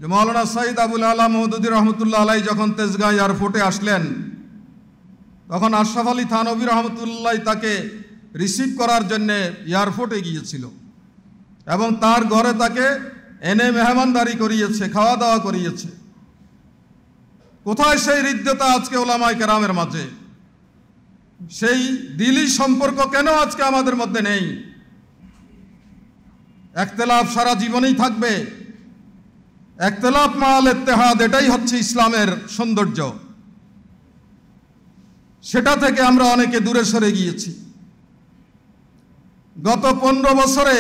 যে মাওলানা সাইদ আবুল আলা মওদুদী রহমতুল্লাহ আলাই যখন তেজগাঁ এয়ারপোর্টে আসলেন, তখন আশরাফ আলী থানভী রহমতুল্লাহ তাকে রিসিভ করার জন্যে এয়ারপোর্টে গিয়েছিল এবং তার ঘরে তাকে এনে মেহমানদারি করিয়েছে, খাওয়া দাওয়া করিয়েছে। কোথায় সেই হৃদ্যতা আজকে ওলামায়ে কেরামের মাঝে? সেই দিলি সম্পর্ক কেন আজকে আমাদের মধ্যে নেই? ইখতিলাফ সারা জীবনেই থাকবে। ইখতিলাফ মাআল ইত্তেহাদ, এটাই হচ্ছে ইসলামের সৌন্দর্য। সেটা থেকে আমরা অনেকে দূরে সরে গিয়েছি। গত 15 বছরে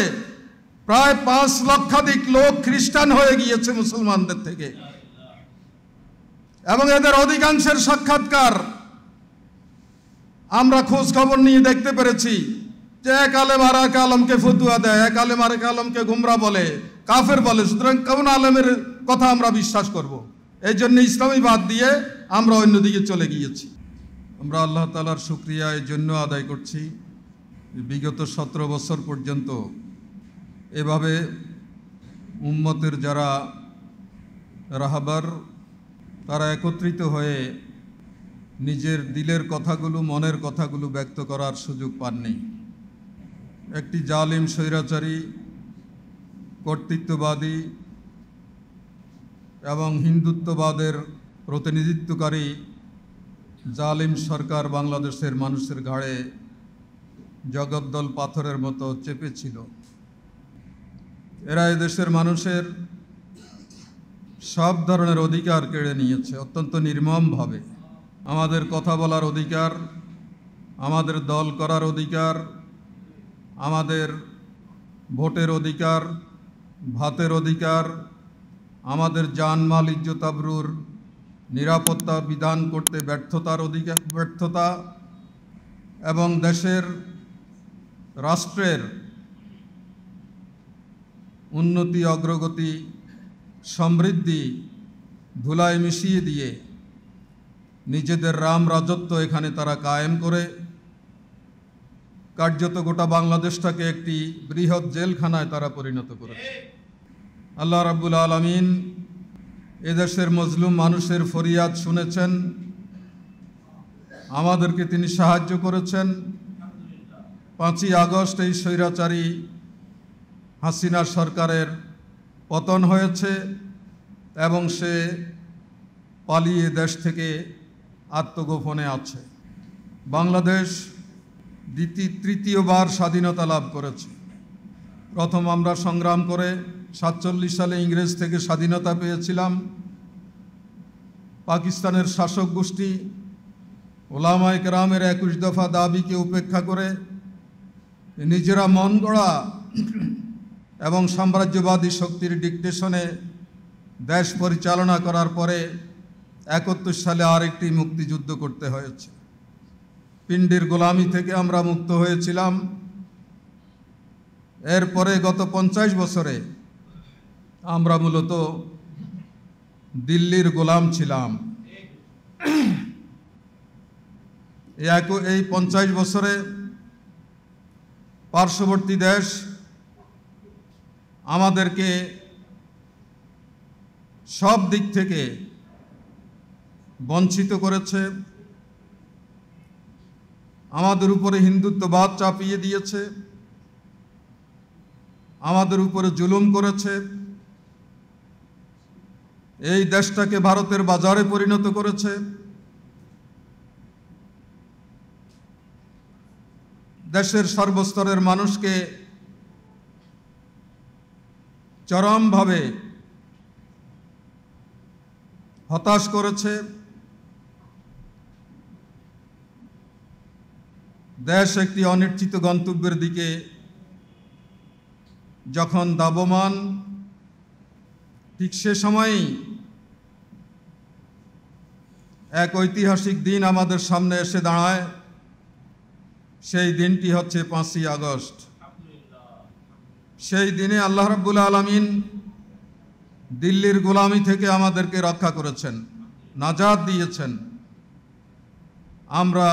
প্রায় 5 লক্ষাধিক লোক খ্রিস্টান হয়ে গিয়েছে মুসলমানদের থেকে, এবং এদের অধিকাংশের সাক্ষাৎকার আমরা খোঁজ খবর নিয়ে দেখতে পেরেছি যে এক আলেম আর এক আলেমকে ফতুয়া দেয়, এক আলেম আর এক আলেমকে গুমরা বলে, কাফের বলে। সুতরাং কোন আলেমের কথা আমরা বিশ্বাস করব? এই জন্য ইসলামী বাদ দিয়ে আমরা অন্যদিকে চলে গিয়েছি। আমরা আল্লাহ তাআলার শুকরিয়া এই জন্য আদায় করছি, বিগত 17 বছর পর্যন্ত এভাবে উম্মতের যারা রাহবার, তারা একত্রিত হয়ে নিজের দিলের কথাগুলো, মনের কথাগুলো ব্যক্ত করার সুযোগ পাননি। একটি জালিম, স্বৈরাচারী, কর্তৃত্ববাদী এবং হিন্দুত্ববাদের প্রতিনিধিত্বকারী জালিম সরকার বাংলাদেশের মানুষের ঘাড়ে জগদ্দল পাথরের মতো চেপেছিল। এরা এদেশের মানুষের সব ধরনের অধিকার কেড়ে নিয়েছে অত্যন্ত নির্মমভাবে। আমাদের কথা বলার অধিকার, আমাদের দল করার অধিকার, আমাদের ভোটের অধিকার, ভাতের অধিকার, আমাদের জানমাল ইজ্জত আবরুর নিরাপত্তা বিধান করতে ব্যর্থতা এবং দেশের রাষ্ট্রের উন্নতি, অগ্রগতি, সমৃদ্ধি ধুলায় মিশিয়ে দিয়ে নিজেদের রাম রাজত্ব এখানে তারা কায়েম করে কার্যত গোটা বাংলাদেশটাকে একটি বৃহৎ জেলখানায় তারা পরিণত করেছে। আল্লাহ রাব্বুল আলামিন এদেশের মজলুম মানুষের ফরিয়াদ শুনেছেন, আমাদেরকে তিনি সাহায্য করেছেন। 5ই আগস্ট এই স্বৈরাচারী হাসিনা সরকারের পতন হয়েছে এবং সে পালিয়ে দেশ থেকে আত্মগোপনে আছে। বাংলাদেশ তৃতীয়বার স্বাধীনতা লাভ করেছে। প্রথম আমরা সংগ্রাম করে 47 সালে ইংরেজ থেকে স্বাধীনতা পেয়েছিলাম। পাকিস্তানের শাসক গোষ্ঠী ওলামায়ে কেরামের 21 দফা দাবিকে উপেক্ষা করে নিজেরা মন গড়া এবং সাম্রাজ্যবাদী শক্তির ডিকটেশনে দেশ পরিচালনা করার পরে 71 সালে আরেকটি মুক্তিযুদ্ধ করতে হয়েছে। পিণ্ডির গোলামি থেকে আমরা মুক্ত হয়েছিলাম। এরপরে গত 50 বছরে আমরা মূলত দিল্লির গোলাম ছিলাম। এই 50 বছরে পার্শ্ববর্তী দেশ আমাদেরকে সব দিক থেকে বঞ্চিত করেছে, আমাদের উপরে হিন্দুত্ববাদ চাপিয়ে দিয়েছে, আমাদের উপরে জুলুম করেছে, এই দেশটাকে ভারতের বাজারে পরিণত করেছে। দেশের সর্বস্তরের মানুষকে চরমভাবে হতাশ করেছে। দেশ একটি অনিশ্চিত গন্তব্যের দিকে যখন দাবমান, ঠিক সে সময়ই এক ঐতিহাসিক দিন আমাদের সামনে এসে দাঁড়ায়। সেই দিনটি হচ্ছে 5ই আগস্ট। সেই দিনে আল্লাহ রাব্বুল আলামিন দিল্লির গোলামি থেকে আমাদেরকে রক্ষা করেছেন, নাজাত দিয়েছেন। আমরা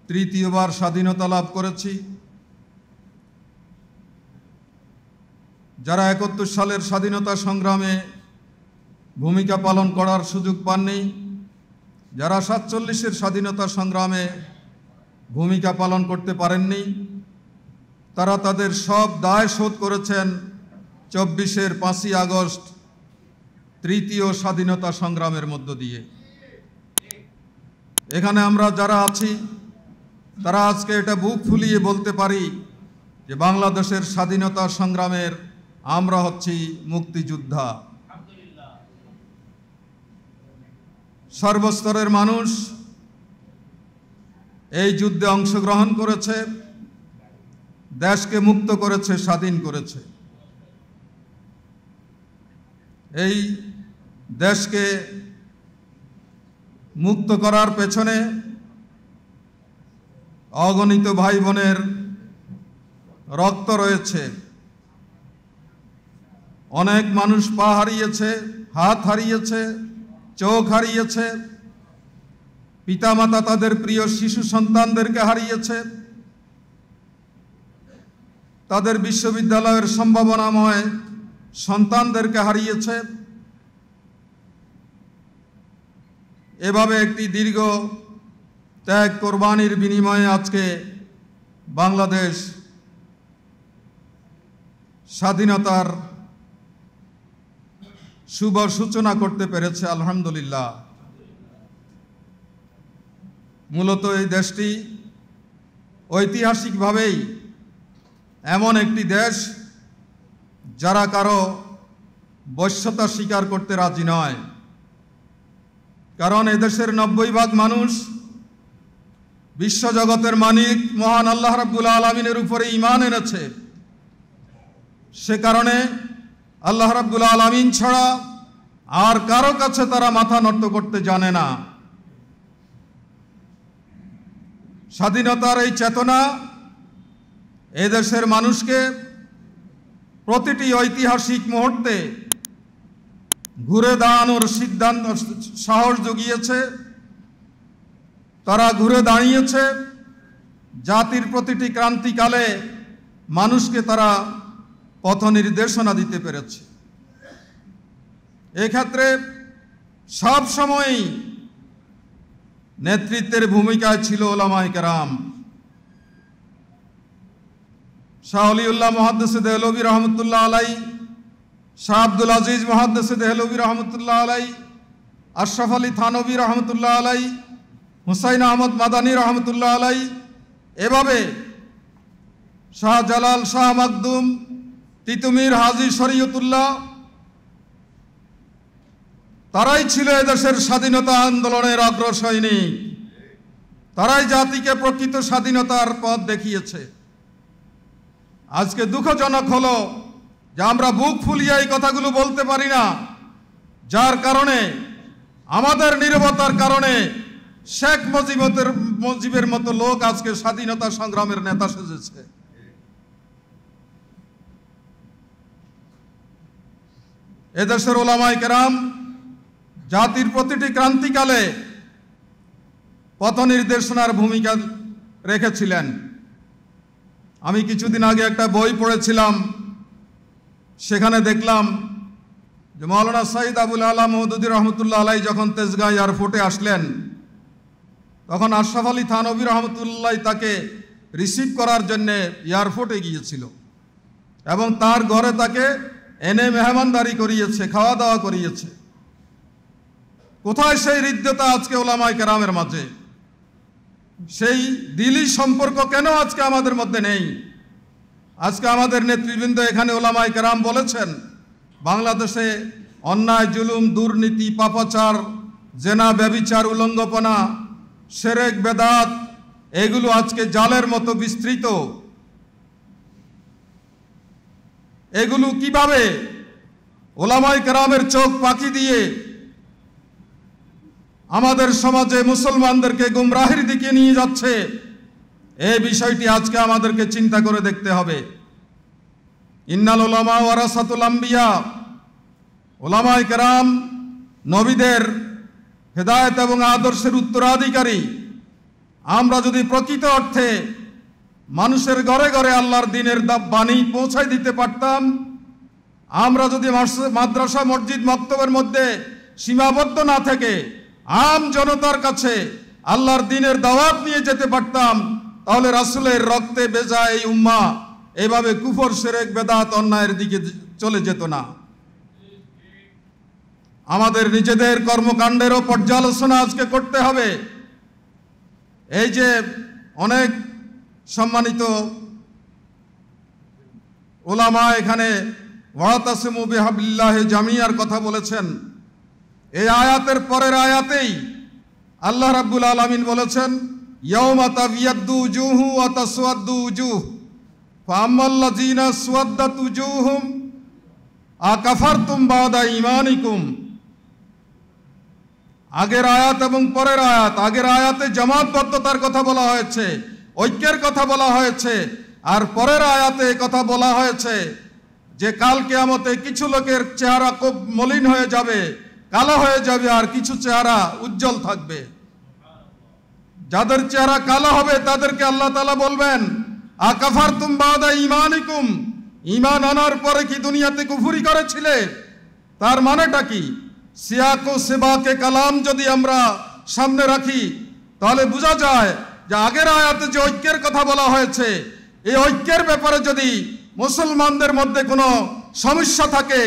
তৃতীয়বার স্বাধীনতা লাভ করেছি। যারা 71 সালের স্বাধীনতা সংগ্রামে ভূমিকা পালন করার সুযোগ পাননি, যারা ৪৭-এর স্বাধীনতা সংগ্রামে ভূমিকা পালন করতে পারেননি, তারা তাদের সব দায় শোধ করেছেন ২৪-এর ৫ই আগস্ট তৃতীয় স্বাধীনতা সংগ্রামের মধ্য দিয়ে। এখানে আমরা যারা আছি তারা আজকে এটা বুক ফুলিয়ে বলতে পারি যে বাংলাদেশের স্বাধীনতা সংগ্রামের আমরা হচ্ছি মুক্তিযোদ্ধা। সর্বস্তরের মানুষ এই যুদ্ধে অংশগ্রহণ করেছে, দেশকে মুক্ত করেছে, স্বাধীন করেছে। এই দেশকে মুক্ত করার পেছনে অগণিত ভাই বোনের রক্ত রয়েছে। অনেক মানুষ পা হারিয়েছে, হাত হারিয়েছে, চোখ হারিয়েছে, পিতামাতা তাদের প্রিয় শিশু সন্তানদেরকে হারিয়েছে, তাদের বিশ্ববিদ্যালয়ের সম্ভাবনাময় সন্তানদেরকে হারিয়েছে। এভাবে একটি দীর্ঘ ত্যাগ কোরবানির বিনিময়ে আজকে বাংলাদেশ স্বাধীনতার শুভ সূচনা করতে পেরেছে, আলহামদুলিল্লাহ। মূলত এই দেশটি ঐতিহাসিকভাবেই এমন একটি দেশ যারা কারো বশ্যতা স্বীকার করতে রাজি নয়, কারণ এদেশের ৯০% মানুষ বিশ্বজগতের মালিক মহান আল্লাহ রাব্বুল আলামিনের উপরে ঈমান এনেছে। সে কারণে আল্লাহ রাব্বুল আলামিন ছাড়া আর কারো কাছে তারা মাথা নত করতে জানে না। স্বাধীনতার এই চেতনা এদেশের মানুষকে প্রতিটি ঐতিহাসিক মুহূর্তে ঘুরে দাঁড়ানোর সিদ্ধান্ত সাহস জুগিয়েছে। তারা ঘুরে দাঁড়িয়েছে, জাতির প্রতিটি ক্রান্তিকালে মানুষকে তারা পথ নির্দেশনা দিতে পেরেছে। এক্ষেত্রে সব সময়ই নেতৃত্বের ভূমিকায় ছিল উলামায়ে কেরাম। শাহ ওলিউল্লাহ মুহাদ্দিস দেহলভী রহমতুল্লাহ আলাইহি, শাহ আব্দুল আজিজ মুহাদ্দিস দেহলভী রহমতুল্লাহ আলাইহি, আশরাফ আলী থানভী রহমতুল্লাহ আলাইহি, হুসাইন আহমদ মাদানী রহমতুল্লাহ আলাইহি, এভাবে শাহ জালাল, শাহ মাকদুম, তিতুমির, হাজী শরীয়তুল্লাহ, তারাই ছিল এদেশের স্বাধীনতা আন্দোলনের অগ্রসৈনিক। তারাই জাতিকে প্রকৃত স্বাধীনতার পথ দেখিয়েছে। আজকে দুঃখজনক হলো যে আমরা বুক ফুলিয়ে এই কথাগুলো বলতে পারি না, যার কারণে আমাদের নীরবতার কারণে শেখ মুজিবের মতো লোক আজকে স্বাধীনতা সংগ্রামের নেতা সেজেছে। এদেশের উলামায়ে কেরাম জাতির প্রতিটি ক্রান্তিকালে পথ নির্দেশনার ভূমিকা রেখেছিলেন। আমি কিছুদিন আগে একটা বই পড়েছিলাম, সেখানে দেখলাম যে মাওলানা সাইদ আবুল আলা মওদুদী রহমতুল্লাহ আলাইহি যখন তেজগাঁ এয়ারপোর্টে আসলেন, তখন আশরাফ আলী থানভী রহমতুল্লাহ তাকে রিসিভ করার জন্যে এয়ারপোর্টে গিয়েছিল এবং তার ঘরে তাকে এনে মেহমানদারি করিয়েছে, খাওয়া দাওয়া করিয়েছে। কোথায় সেই হৃদ্যতা আজকে উলামায়ে কেরামের মাঝে? সেই দিলি সম্পর্ক কেন আজকে আমাদের মধ্যে নেই? আজকে আমাদের নেতৃবৃন্দ এখানে উলামায়ে কেরাম বলেছেন, বাংলাদেশে অন্যায়, জুলুম, দুর্নীতি, পাপাচার, জেনা, ব্যভিচার, উলঙ্গপনা, শিরক, বেদাত, এগুলো আজকে জালের মতো বিস্তৃত। এগুলো কিভাবে উলামায়ে কেরামের চোখ পাকি দিয়ে আমাদের সমাজে মুসলমানদেরকে গুমরাহির দিকে নিয়ে যাচ্ছে, এই বিষয়টি আজকে আমাদেরকে চিন্তা করে দেখতে হবে। ইন্নাল উলামা ওয়ারাসাতুল আম্বিয়া, উলামায়ে কেরাম নবীদের হেদায়েত এবং আদর্শের উত্তরাধিকারী। আমরা যদি প্রকৃত অর্থে মানুষের ঘরে ঘরে আল্লাহর দ্বীনের বাণী পৌঁছায় দিতে পারতাম, আমরা যদি মাদ্রাসা মসজিদ মক্তবের মধ্যে সীমাবদ্ধ না থেকে আম জনতার কাছে আল্লাহর দ্বীনের দাওয়াত নিয়ে যেতে পারতাম, তাহলে রাসূলের রক্তে ভেজা এই উম্মাহ এভাবে কুফর, শিরক, বেদাত, অন্যায়ের দিকে চলে যেত না। আমাদের নিজেদের কর্মকাণ্ডেরও পর্যালোচনা আজকে করতে হবে। এই যে অনেক সম্মানিত উলামা এখানে ওয়াতাসিমু বিহাবলিল্লাহি জামিয়ার কথা বলেছেন, এই আয়াতের পরের আয়াতেই আল্লাহ রাব্বুল আলামিন বলেছেন, ইয়াউমা তাবিয়াদ্দু উজুহু ওয়া তাসওয়াদ্দু উজুহ ফাআম্মাল্লাযীনা সুওয়াদ্দাত উজুহুম আকাফারতুম বাদা ঈমানিকুম। আগের আয়াত এবং পরের আয়াত, আগের আয়াতে জামাতবদ্ধতার কথা বলা হয়েছে, ঐক্যের কথা বলা হয়েছে, আর পরের আয়াতে কথা বলা হয়েছে যে কাল কিয়ামতে কিছু লোকের চেহারা খুব মলিন হয়ে যাবে, কালো হয়ে যাবে, আর কিছু চেহারা উজ্জ্বল থাকবে। যাদের চেহারা কালো হবে তাদেরকে আল্লাহ তাআলা বলবেন, আকাফারতুম বাদা ঈমানিকুম, ঈমান আনার পরে কি দুনিয়াতে কুফরি করেছিলে? তার মানেটা কি? সিয়াক ও সিবাকে কালাম যদি আমরা সামনে রাখি তাহলে বোঝা যায় যে আগের আয়াতে যে ঐক্যের কথা বলা হয়েছে, এই ঐক্যের ব্যাপারে যদি মুসলমানদের মধ্যে কোনো সমস্যা থাকে,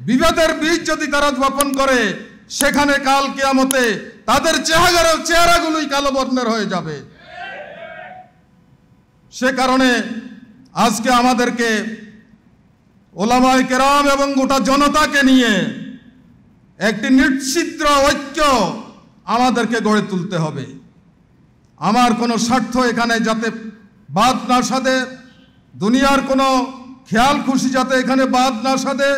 বিভেদের বীজ যদি তারা বপন করে, সেখানে কাল কিয়ামতে তাদের চেহারাগুলোই কালো বর্ণের হয়ে যাবে। সে কারণে আজকে আমাদেরকে ওলামায়ে কেরাম এবং গোটা জনতাকে নিয়ে একটি নিশ্চিদ্র ঐক্য আমাদেরকে গড়ে তুলতে হবে। আমার কোনো স্বার্থ এখানে যাতে বাদ না সাধে, দুনিয়ার কোনো খেয়াল খুশি যাতে এখানে বাদ না সাধে,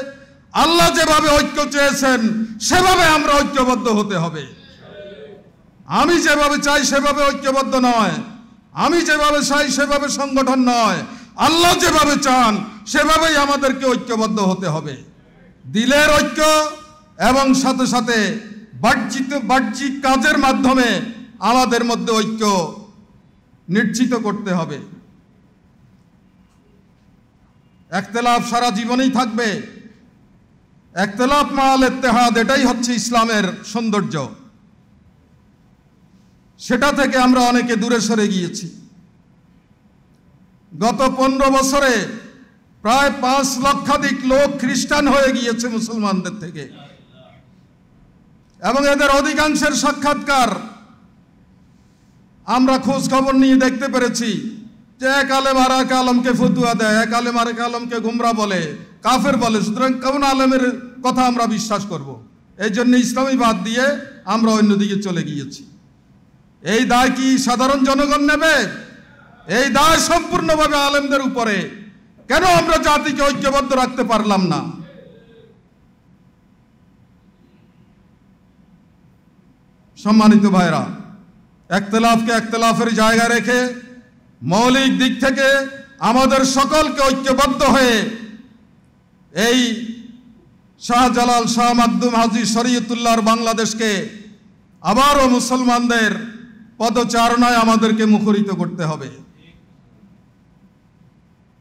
আল্লাহ যেভাবে ঐক্য চেয়েছেন সেভাবে আমরা ঐক্যবদ্ধ হতে হবে। আমি যেভাবে চাই সেভাবে ঐক্যবদ্ধ নয়, আমি যেভাবে চাই সেভাবে সংগঠন নয়, আল্লাহ যেভাবে চান সেভাবেই আমাদেরকে ঐক্যবদ্ধ হতে হবে। দিলের ঐক্য এবং সাথে সাথে বাহ্যিক কাজের মাধ্যমে আমাদের মধ্যে ঐক্য নিশ্চিত করতে হবে। ইখতিলাফ সারা জীবনেই থাকবে, ইখতিলাফ মাআল ইত্তেহাদ, এটাই হচ্ছে ইসলামের সৌন্দর্য। সেটা থেকে আমরা অনেকে দূরে সরে গিয়েছি। গত 15 বছরে প্রায় 5 লক্ষাধিক লোক খ্রিস্টান হয়ে গিয়েছে মুসলমানদের থেকে, এবং এদের অধিকাংশের সাক্ষাৎকার আমরা খোঁজ খবর নিয়ে দেখতে পেরেছি যে এক আলেম আর এক আলেমকে ফতুয়া দেয়, এক আলেম আর এক আলেমকে গুমরা বলে, কাফের বলে। সুতরাং কোন আলেমের কথা আমরা বিশ্বাস করব? এই জন্য ইসলামী বাদ দিয়ে আমরা অন্যদিকে চলে গিয়েছি। এই দায় কি সাধারণ জনগণ নেবে? এই দায় সম্পূর্ণভাবে আলেমদের উপরে। কেন আমরা জাতিকে ঐক্যবদ্ধ রাখতে পারলাম না? সম্মানিত ভাইরা, ইখতিলাফকে ইখতিলাফের জায়গা রেখে মৌলিক দিক থেকে আমাদের সকলকে ঐক্যবদ্ধ হয়ে এই শাহজালাল, শাহ মাকদুম, হাজী শরীয়তুল্লাহর বাংলাদেশকে আবারও মুসলমানদের পদচারণায় আমাদেরকে মুখরিত করতে হবে।